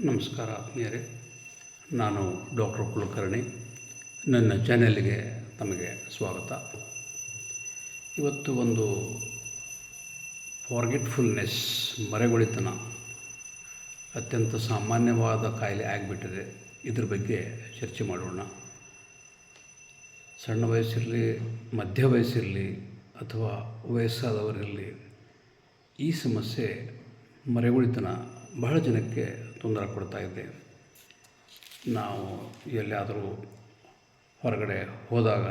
ನಮಸ್ಕಾರ ಆತ್ಮೀಯರೇ, ನಾನು ಡಾಕ್ಟರ್ ಕುಲಕರ್ಣಿ. ನನ್ನ ಚಾನೆಲ್ಗೆ ತಮಗೆ ಸ್ವಾಗತ. ಇವತ್ತು ಒಂದು ಫಾರ್ಗೆಟ್ಫುಲ್ನೆಸ್, ಮರೆಗುಳಿತನ ಅತ್ಯಂತ ಸಾಮಾನ್ಯವಾದ ಕಾಯಿಲೆ ಆಗಿಬಿಟ್ಟಿದೆ. ಇದ್ರ ಬಗ್ಗೆ ಚರ್ಚೆ ಮಾಡೋಣ. ಸಣ್ಣ ವಯಸ್ಸಿರಲಿ, ಮಧ್ಯ ವಯಸ್ಸಿರಲಿ ಅಥವಾ ವಯಸ್ಸಾದವರಿರಲಿ, ಈ ಸಮಸ್ಯೆ ಮರೆಗುಳಿತನ ಬಹಳ ಜನಕ್ಕೆ ತೊಂದರೆ ಕೊಡ್ತಾ ಇದೆ. ನಾವು ಎಲ್ಲಿಯಾದರೂ ಹೊರಗಡೆ ಹೋದಾಗ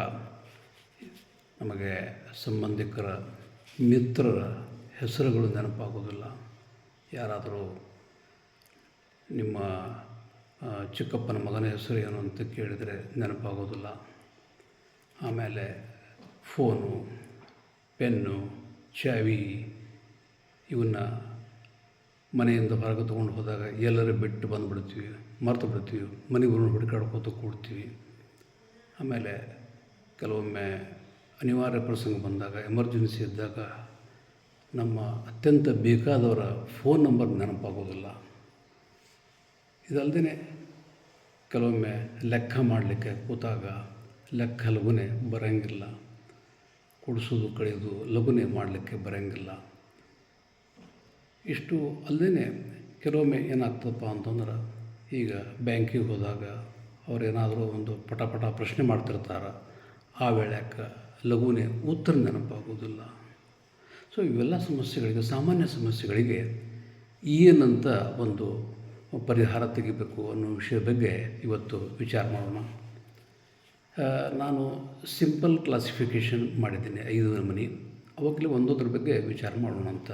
ನಮಗೆ ಸಂಬಂಧಿಕರ, ಮಿತ್ರರ ಹೆಸರುಗಳು ನೆನಪಾಗೋದಿಲ್ಲ. ಯಾರಾದರೂ ನಿಮ್ಮ ಚಿಕ್ಕಪ್ಪನ ಮಗನ ಹೆಸರು ಏನು ಅಂತ ಕೇಳಿದರೆ ನೆನಪಾಗೋದಿಲ್ಲ. ಆಮೇಲೆ ಫೋನು, ಪೆನ್ನು, ಚಾವಿ ಇವನ್ನ ಮನೆಯಿಂದ ಹೊರಗೆ ತೊಗೊಂಡು ಹೋದಾಗ ಎಲ್ಲರೂ ಬಿಟ್ಟು ಬಂದುಬಿಡ್ತೀವಿ, ಮರೆತು ಬಿಡ್ತೀವಿ, ಮನೆಗೂ ಹುಡುಕಾಡ್ಕೋತ ಕೂಡ್ತೀವಿ. ಆಮೇಲೆ ಕೆಲವೊಮ್ಮೆ ಅನಿವಾರ್ಯ ಪ್ರಸಂಗ ಬಂದಾಗ, ಎಮರ್ಜೆನ್ಸಿ ಇದ್ದಾಗ ನಮ್ಮ ಅತ್ಯಂತ ಬೇಕಾದವರ ಫೋನ್ ನಂಬರ್ ನೆನಪಾಗೋದಿಲ್ಲ. ಇದಲ್ಲದೆ ಕೆಲವೊಮ್ಮೆ ಲೆಕ್ಕ ಮಾಡಲಿಕ್ಕೆ ಕೂತಾಗ ಲೆಕ್ಕ ಲಘುನೆ ಬರೋಂಗಿಲ್ಲ, ಕೂಡಿಸೋದು ಕಳೆಯೋದು ಲಘುನೆ ಮಾಡಲಿಕ್ಕೆ ಬರೋಂಗಿಲ್ಲ. ಇಷ್ಟು ಅಲ್ಲದೆ ಕೆಲವೊಮ್ಮೆ ಏನಾಗ್ತದಪ್ಪ ಅಂತಂದ್ರೆ, ಈಗ ಬ್ಯಾಂಕಿಗೆ ಹೋದಾಗ ಅವರೇನಾದರೂ ಒಂದು ಪಟ ಪ್ರಶ್ನೆ ಮಾಡ್ತಿರ್ತಾರೆ, ಆ ವೇಳೆಗೆ ಲಘುನೆ ಉತ್ತರ ನೆನಪಾಗೋದಿಲ್ಲ. ಸೊ ಇವೆಲ್ಲ ಸಮಸ್ಯೆಗಳಿಗೆ, ಸಾಮಾನ್ಯ ಸಮಸ್ಯೆಗಳಿಗೆ ಏನಂತ ಒಂದು ಪರಿಹಾರ ತೆಗಿಬೇಕು ಅನ್ನೋ ವಿಷಯದ ಬಗ್ಗೆ ಇವತ್ತು ವಿಚಾರ ಮಾಡೋಣ. ನಾನು ಸಿಂಪಲ್ ಕ್ಲಾಸಿಫಿಕೇಷನ್ ಮಾಡಿದ್ದೀನಿ, 5 ನಮೂನೆ. ಅವಾಗಲೇ ಒಂದೊಂದ್ರ ಬಗ್ಗೆ ವಿಚಾರ ಮಾಡೋಣ ಅಂತ.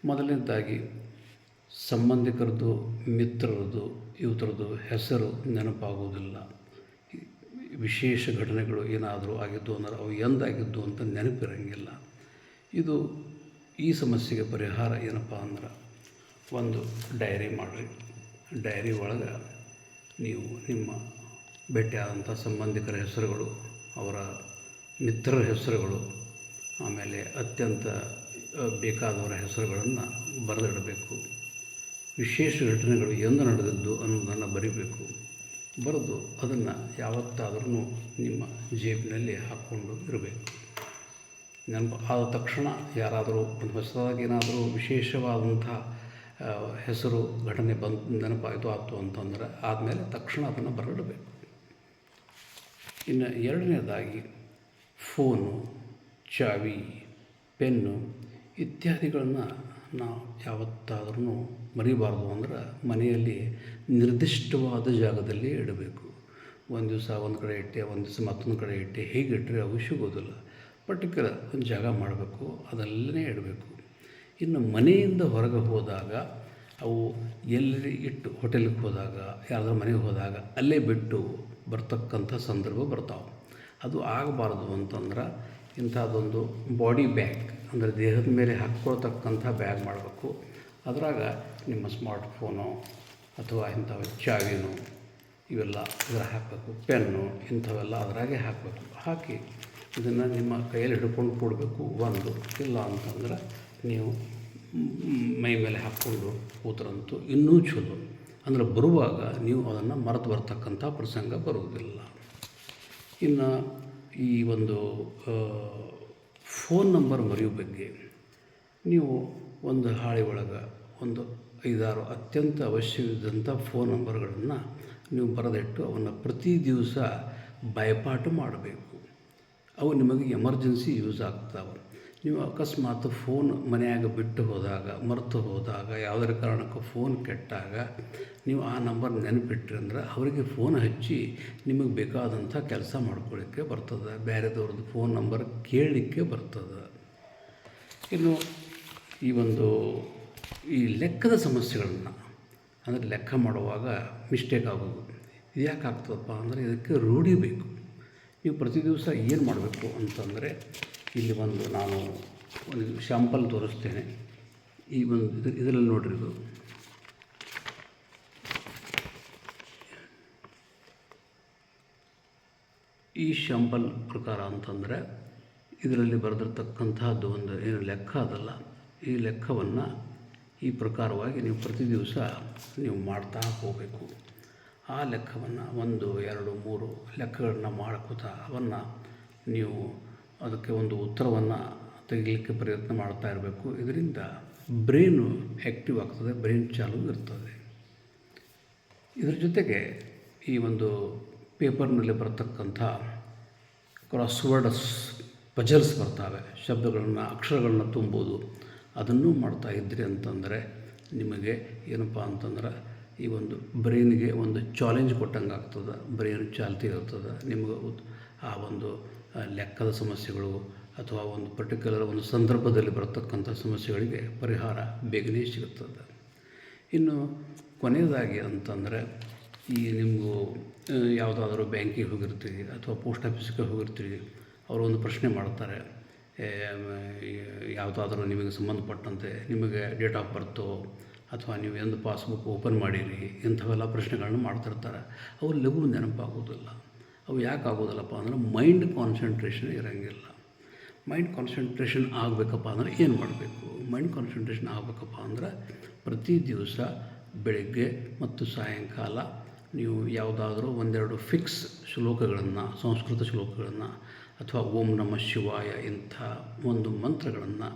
ಮೊದಲನೇದಾಗಿ ಸಂಬಂಧಿಕರದ್ದು, ಮಿತ್ರರದ್ದು, ಇವರದ್ದು ಹೆಸರು ನೆನಪಾಗೋದಿಲ್ಲ. ವಿಶೇಷ ಘಟನೆಗಳು ಏನಾದರೂ ಆಗಿದ್ದು ಅಂದ್ರೆ ಅವು ಎಂದಾಗಿದ್ದು ಅಂತ ನೆನಪಿರೋಂಗಿಲ್ಲ. ಈ ಸಮಸ್ಯೆಗೆ ಪರಿಹಾರ ಏನಪ್ಪ ಅಂದ್ರೆ, ಒಂದು ಡೈರಿ ಮಾಡಿರಿ. ಡೈರಿ ಒಳಗೆ ನೀವು ನಿಮ್ಮ ಭೇಟಿಯಾದಂಥ ಸಂಬಂಧಿಕರ ಹೆಸರುಗಳು, ಅವರ ಮಿತ್ರರ ಹೆಸರುಗಳು, ಆಮೇಲೆ ಅತ್ಯಂತ ಬೇಕಾದವರ ಹೆಸರುಗಳನ್ನು ಬರೆದಿಡಬೇಕು. ವಿಶೇಷ ಘಟನೆಗಳು ಎಂದು ನಡೆದದ್ದು ಅನ್ನೋದನ್ನು ಬರಿಬೇಕು. ಬರೆದು ಅದನ್ನು ಯಾವತ್ತಾದ್ರೂ ನಿಮ್ಮ ಜೇಬಿನಲ್ಲಿ ಹಾಕ್ಕೊಂಡು ಇರಬೇಕು. ಆದ ತಕ್ಷಣ ಯಾರಾದರೂ ಒಂದು ಹೊಸದಾಗಿ ಏನಾದರೂ ವಿಶೇಷವಾದಂಥ ಹೆಸರು, ಘಟನೆ ನೆನಪಾಯಿತು ಆಯಿತು ಅಂತಂದರೆ ಆದಮೇಲೆ ತಕ್ಷಣ ಅದನ್ನು ಬರೆದಿಡಬೇಕು. ಇನ್ನು ಎರಡನೇದಾಗಿ ಫೋನು, ಚಾವಿ, ಪೆನ್ನು ಇತ್ಯಾದಿಗಳನ್ನು ನಾವು ಯಾವತ್ತಾದ್ರೂ ಮರಿಬಾರ್ದು. ಅಂದ್ರೆ ಮನೆಯಲ್ಲಿ ನಿರ್ದಿಷ್ಟವಾದ ಜಾಗದಲ್ಲಿ ಇಡಬೇಕು. ಒಂದು ದಿವಸ ಒಂದು ಕಡೆ ಇಟ್ಟೆ, ಒಂದು ದಿವಸ ಮತ್ತೊಂದು ಕಡೆ ಇಟ್ಟೆ, ಹೇಗೆ ಇಟ್ಟರೆ ಅವು ಸಿಗೋದಿಲ್ಲ. ಪರ್ಟಿಕ್ಯುಲರ್ ಒಂದು ಜಾಗ ಮಾಡಬೇಕು, ಅದಲ್ಲೇ ಇಡಬೇಕು. ಇನ್ನು ಮನೆಯಿಂದ ಹೊರಗೆ ಹೋದಾಗ ಅವು ಎಲ್ಲಿ ಇಟ್ಟು, ಹೋಟೆಲಿಗೆ ಹೋದಾಗ, ಯಾರಾದ್ರೂ ಮನೆಗೆ ಹೋದಾಗ ಅಲ್ಲೇ ಬಿಟ್ಟು ಬರ್ತಕ್ಕಂಥ ಸಂದರ್ಭ ಬರ್ತಾವೆ. ಅದು ಆಗಬಾರ್ದು ಅಂತಂದ್ರೆ ಇಂಥದ್ದೊಂದು ಬಾಡಿ ಬ್ಯಾಗ್, ಅಂದರೆ ದೇಹದ ಮೇಲೆ ಹಾಕ್ಕೊಳ್ತಕ್ಕಂಥ ಬ್ಯಾಗ್ ಮಾಡಬೇಕು. ಅದರಾಗ ನಿಮ್ಮ ಸ್ಮಾರ್ಟ್ಫೋನು ಅಥವಾ ಇಂಥವು ಚಾವಿನೋ ಇವೆಲ್ಲ ಇದರ ಹಾಕಬೇಕು. ಪೆನ್ನು ಇಂಥವೆಲ್ಲ ಅದರಾಗೆ ಹಾಕಬೇಕು. ಹಾಕಿ ಇದನ್ನು ನಿಮ್ಮ ಕೈಯಲ್ಲಿ ಹಿಡ್ಕೊಂಡು ಕೊಡಬೇಕು. ಒಂದು ಇಲ್ಲ ಅಂತಂದ್ರೆ ನೀವು ಮೈ ಮೇಲೆ ಹಾಕ್ಕೊಂಡು ಕೂತ್ರಂತೂ ಇನ್ನೂ ಚಲೋ. ಅಂದರೆ ಬರುವಾಗ ನೀವು ಅದನ್ನು ಮರೆತು ಬರ್ತಕ್ಕಂಥ ಪ್ರಸಂಗ ಬರುವುದಿಲ್ಲ. ಇನ್ನು ಈ ಒಂದು ಫೋನ್ ನಂಬರ್ ಮರೆಯೋ ಬಗ್ಗೆ, ನೀವು ಒಂದು ಹಾಳೆ ಒಳಗೆ ಒಂದು 5-6 ಅತ್ಯಂತ ಅವಶ್ಯವಿದ್ದಂಥ ಫೋನ್ ನಂಬರ್ಗಳನ್ನು ನೀವು ಬರೆದಿಟ್ಟು ಅವನ್ನು ಪ್ರತಿ ದಿವಸ ಬಾಯ್ಪಾಠ ಮಾಡಬೇಕು. ಅವು ನಿಮಗೆ ಎಮರ್ಜೆನ್ಸಿ ಯೂಸ್ ಆಗ್ತಾವೆ. ನೀವು ಅಕಸ್ಮಾತ್ ಫೋನ್ ಮನೆಯಾಗ ಬಿಟ್ಟು ಹೋದಾಗ, ಮರೆತು ಹೋದಾಗ, ಯಾವುದರ ಕಾರಣಕ್ಕೂ ಫೋನ್ ಕೆಟ್ಟಾಗ ನೀವು ಆ ನಂಬರ್ ನೆನಪಿಟ್ರಿ ಅಂದ್ರೆ ಅವರಿಗೆ ಫೋನ್ ಹಚ್ಚಿ ನಿಮಗೆ ಬೇಕಾದಂಥ ಕೆಲಸ ಮಾಡ್ಕೊಳ್ಳಿಕ್ಕೆ ಬರ್ತದೆ. ಬೇರೆದವ್ರದ್ದು ಫೋನ್ ನಂಬರ್ ಕೇಳಲಿಕ್ಕೆ ಬರ್ತದೆ. ಇನ್ನು ಈ ಲೆಕ್ಕದ ಸಮಸ್ಯೆಗಳನ್ನು, ಅಂದರೆ ಲೆಕ್ಕ ಮಾಡುವಾಗ ಮಿಸ್ಟೇಕ್ ಆಗೋದು, ಇದು ಯಾಕೆ ಆಗ್ತದಪ್ಪ ಅಂದರೆ ಇದಕ್ಕೆ ರೂಢಿ ಬೇಕು. ನೀವು ಪ್ರತಿ ದಿವಸ ಏನು ಮಾಡಬೇಕು ಅಂತಂದರೆ, ಇಲ್ಲಿ ನಾನು ಒಂದು ಶಾಂಪಲ್ ತೋರಿಸ್ತೇನೆ. ಇದರಲ್ಲಿ ನೋಡ್ರಿ, ಈ ಶಾಂಪಲ್ ಪ್ರಕಾರ ಅಂತಂದರೆ ಇದರಲ್ಲಿ ಬರೆದಿರ್ತಕ್ಕಂಥದ್ದು ಒಂದು ಏನು ಲೆಕ್ಕ ಅದಲ್ಲ, ಈ ಲೆಕ್ಕವನ್ನು ಈ ಪ್ರಕಾರವಾಗಿ ನೀವು ಪ್ರತಿ ದಿವಸ ನೀವು ಮಾಡ್ತಾ ಹೋಗಬೇಕು. ಆ ಲೆಕ್ಕವನ್ನು 1, 2, 3 ಲೆಕ್ಕಗಳನ್ನ ಮಾಡ್ಕೋತಾ ಅವನ್ನು ನೀವು ಅದಕ್ಕೆ ಒಂದು ಉತ್ತರವನ್ನು ತೆಗಿಲಿಕ್ಕೆ ಪ್ರಯತ್ನ ಮಾಡ್ತಾ ಇರಬೇಕು. ಇದರಿಂದ ಬ್ರೈನು ಆ್ಯಕ್ಟಿವ್ ಆಗ್ತದೆ, ಬ್ರೈನ್ ಚಾಲು ಇರ್ತದೆ. ಇದರ ಜೊತೆಗೆ ಈ ಒಂದು ಪೇಪರ್ನಲ್ಲಿ ಬರ್ತಕ್ಕಂಥ ಕ್ರಾಸ್ವರ್ಡ್ಸ್ ಪಜಲ್ಸ್ ಬರ್ತಾವೆ, ಶಬ್ದಗಳನ್ನು ಅಕ್ಷರಗಳನ್ನ ತುಂಬೋದು. ಅದನ್ನು ಮಾಡ್ತಾ ಇದ್ರಿ ಅಂತಂದರೆ ನಿಮಗೆ ಏನಪ್ಪ ಅಂತಂದ್ರೆ ಈ ಒಂದು ಬ್ರೈನಿಗೆ ಒಂದು ಚಾಲೆಂಜ್ ಕೊಟ್ಟಂಗೆ ಆಗ್ತದೆ, ಬ್ರೈನ್ ಚಾಲ್ತಿ ಇರ್ತದೆ. ನಿಮಗೆ ಆ ಒಂದು ಲೆಕ್ಕದ ಸಮಸ್ಯೆಗಳು ಅಥವಾ ಒಂದು ಪರ್ಟಿಕ್ಯುಲರ್ ಒಂದು ಸಂದರ್ಭದಲ್ಲಿ ಬರತಕ್ಕಂಥ ಸಮಸ್ಯೆಗಳಿಗೆ ಪರಿಹಾರ ಬೇಗನೆ ಸಿಗುತ್ತದೆ. ಇನ್ನು ಕೊನೆಯದಾಗಿ ಅಂತಂದರೆ ಈ ನಿಮಗೂ ಯಾವುದಾದ್ರೂ ಬ್ಯಾಂಕಿಗೆ ಹೋಗಿರ್ತೀವಿ ಅಥವಾ ಪೋಸ್ಟ್ ಆಫೀಸ್ಗೆ ಹೋಗಿರ್ತೀವಿ, ಅವರು ಒಂದು ಪ್ರಶ್ನೆ ಮಾಡ್ತಾರೆ, ಯಾವುದಾದ್ರೂ ನಿಮಗೆ ಸಂಬಂಧಪಟ್ಟಂತೆ ನಿಮಗೆ ಡೇಟ್ ಆಫ್ ಬರ್ತು ಅಥವಾ ನೀವು ಎಂದು ಪಾಸ್ಬುಕ್ ಓಪನ್ ಮಾಡೀರಿ, ಇಂಥವೆಲ್ಲ ಪ್ರಶ್ನೆಗಳನ್ನ ಮಾಡ್ತಿರ್ತಾರೆ. ಅವು ಲಘು ನೆನಪಾಗೋದಿಲ್ಲ. ಅವು ಯಾಕೆ ಆಗೋದಿಲ್ಲಪ್ಪ ಅಂದ್ರೆ ಮೈಂಡ್ ಕಾನ್ಸಂಟ್ರೇಷನ್ ಇರೋಂಗಿಲ್ಲ. ಮೈಂಡ್ ಕಾನ್ಸಂಟ್ರೇಷನ್ ಆಗಬೇಕಪ್ಪ ಅಂದರೆ ಏನು ಮಾಡಬೇಕು? ಮೈಂಡ್ ಕಾನ್ಸಂಟ್ರೇಷನ್ ಆಗಬೇಕಪ್ಪ ಅಂದ್ರೆ ಪ್ರತಿ ದಿವಸ ಬೆಳಗ್ಗೆ ಮತ್ತು ಸಾಯಂಕಾಲ ನೀವು ಯಾವುದಾದ್ರೂ 1-2 ಫಿಕ್ಸ್ ಶ್ಲೋಕಗಳನ್ನು, ಸಂಸ್ಕೃತ ಶ್ಲೋಕಗಳನ್ನು ಅಥವಾ ಓಂ ನಮಃ ಶಿವಾಯ ಇಂಥ ಒಂದು ಮಂತ್ರಗಳನ್ನು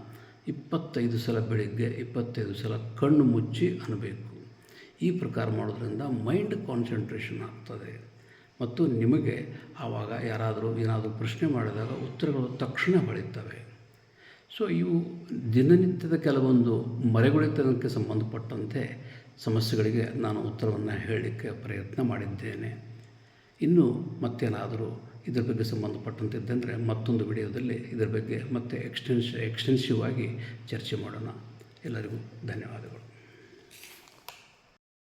25 ಸಲ ಬೆಳಗ್ಗೆ 25 ಸಲ ಕಣ್ಣು ಮುಚ್ಚಿ ಅನ್ನಬೇಕು. ಈ ಪ್ರಕಾರ ಮಾಡೋದ್ರಿಂದ ಮೈಂಡ್ ಕಾನ್ಸಂಟ್ರೇಷನ್ ಆಗ್ತದೆ ಮತ್ತು ನಿಮಗೆ ಆವಾಗ ಯಾರಾದರೂ ಏನಾದರೂ ಪ್ರಶ್ನೆ ಮಾಡಿದಾಗ ಉತ್ತರಗಳು ತಕ್ಷಣ ಹೊಳಿತವೆ. ಸೊ ಇವು ದಿನನಿತ್ಯದ ಕೆಲವೊಂದು ಮರೆಗುಳಿತನಕ್ಕೆ ಸಂಬಂಧಪಟ್ಟಂತೆ ಸಮಸ್ಯೆಗಳಿಗೆ ನಾನು ಉತ್ತರವನ್ನು ಹೇಳಲಿಕ್ಕೆ ಪ್ರಯತ್ನ ಮಾಡಿದ್ದೇನೆ. ಇನ್ನು ಮತ್ತೇನಾದರೂ ಇದರ ಬಗ್ಗೆ ಸಂಬಂಧಪಟ್ಟಂತಿದ್ದಂದರೆ ಮತ್ತೊಂದು ವಿಡಿಯೋದಲ್ಲಿ ಇದರ ಬಗ್ಗೆ ಮತ್ತೆ ಎಕ್ಸ್ಟೆನ್ಸಿವ್ ಆಗಿ ಚರ್ಚೆ ಮಾಡೋಣ. ಎಲ್ಲರಿಗೂ ಧನ್ಯವಾದಗಳು.